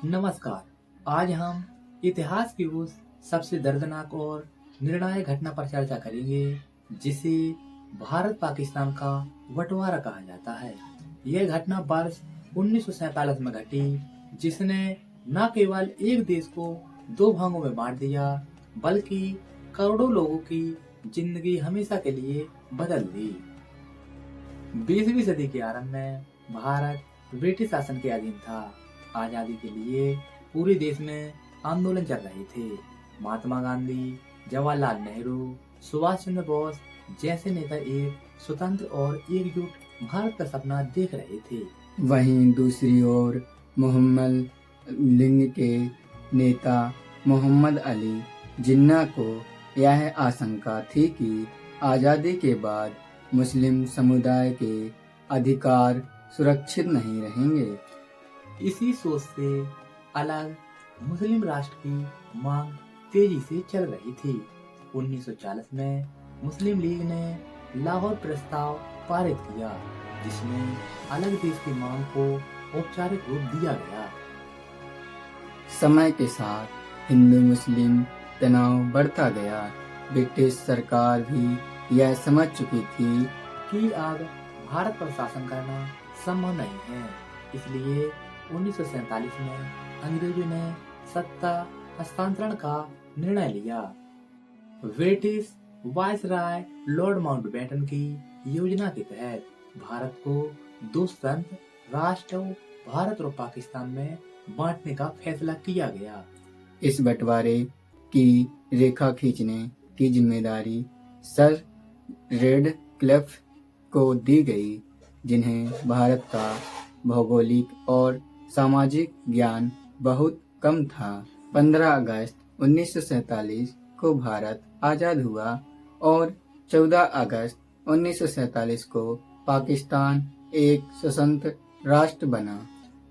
नमस्कार। आज हम इतिहास की उस सबसे दर्दनाक और निर्णायक घटना पर चर्चा करेंगे जिसे भारत पाकिस्तान का बंटवारा कहा जाता है। यह घटना वर्ष 1947 में घटी, जिसने न केवल एक देश को दो भागों में बांट दिया बल्कि करोड़ों लोगों की जिंदगी हमेशा के लिए बदल दी। 20वीं सदी के आरंभ में भारत ब्रिटिश शासन के अधीन था। आजादी के लिए पूरे देश में आंदोलन चल रहे थे। महात्मा गांधी, जवाहरलाल नेहरू, सुभाष चंद्र बोस जैसे नेता एक स्वतंत्र और एकजुट भारत का सपना देख रहे थे। वहीं दूसरी ओर मोहम्मद लीग के नेता मोहम्मद अली जिन्ना को यह आशंका थी कि आजादी के बाद मुस्लिम समुदाय के अधिकार सुरक्षित नहीं रहेंगे। इसी सोच से अलग मुस्लिम राष्ट्र की मांग तेजी से चल रही थी। 1940 में मुस्लिम लीग ने लाहौर प्रस्ताव पारित किया, जिसमें अलग देश की मांग को औपचारिक रूप दिया गया। समय के साथ हिंदू मुस्लिम तनाव बढ़ता गया। ब्रिटिश सरकार भी यह समझ चुकी थी कि अब भारत पर शासन करना संभव नहीं है। इसलिए 1947 में अंग्रेजों ने सत्ता हस्तांतरण का निर्णय लिया। ब्रिटिश वायसराय लॉर्ड माउंटबेटन की योजना के तहत भारत को दो स्वतंत्र राष्ट्रों भारत और पाकिस्तान में बांटने का फैसला किया गया। इस बंटवारे की रेखा खींचने की जिम्मेदारी सर रेडक्लिफ को दी गई, जिन्हें भारत का भौगोलिक और सामाजिक ज्ञान बहुत कम था। 15 अगस्त 1947 को भारत आजाद हुआ और 14 अगस्त 1947 को पाकिस्तान एक स्वतंत्र राष्ट्र बना।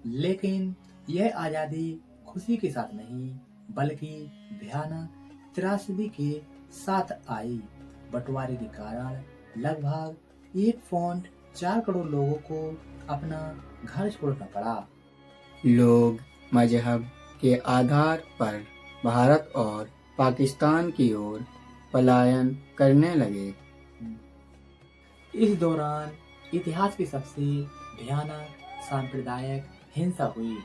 लेकिन यह आजादी खुशी के साथ नहीं बल्कि भयानक त्रासदी के साथ आई। बंटवारे के कारण लगभग 1.4 करोड़ लोगों को अपना घर छोड़ना पड़ा। लोग मजहब के आधार पर भारत और पाकिस्तान की ओर पलायन करने लगे। इस दौरान इतिहास की सबसे भयानक सांप्रदायिक हिंसा हुई।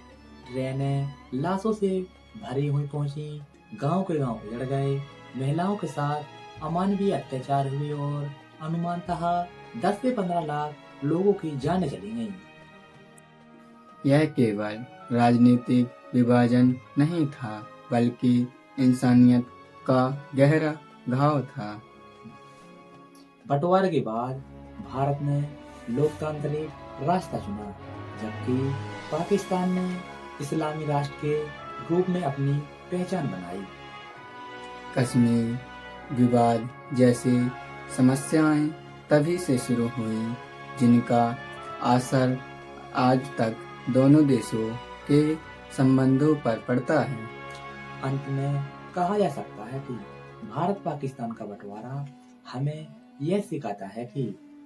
ट्रेनें लाशों से भरी हुई पहुंची, गांव के गांव उजड़ गए, महिलाओं के साथ अमानवीय अत्याचार हुए और अनुमानतः 10 से 15 लाख लोगों की जानें चली गईं। यह केवल राजनीतिक विभाजन नहीं था बल्कि इंसानियत का गहरा घाव था। बंटवारे के बाद भारत ने लोकतांत्रिक रास्ता चुना, जबकि पाकिस्तान ने इस्लामी राष्ट्र के रूप में अपनी पहचान बनाई। कश्मीर विवाद जैसी समस्याएं तभी से शुरू हुई, जिनका असर आज तक दोनों देशों के संबंधों पर पड़ता है। अंत में कहा जा सकता है कि भारत पाकिस्तान का बंटवारा हमें यह सिखाता है कि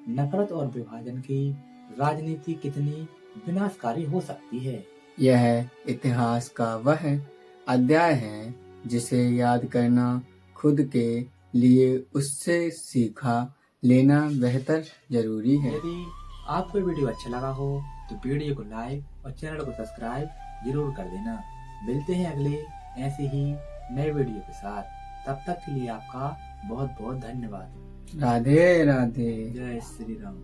नफरत और विभाजन की राजनीति कितनी विनाशकारी हो सकती है। यह इतिहास का वह अध्याय है जिसे याद करना खुद के लिए उससे सीखा लेना बेहतर जरूरी है। यदि आपको वीडियो अच्छा लगा हो तो वीडियो को लाइक और चैनल को सब्सक्राइब जरूर कर देना। मिलते हैं अगले ऐसे ही नए वीडियो के साथ। तब तक के लिए आपका बहुत बहुत धन्यवाद। राधे राधे। जय श्री राम।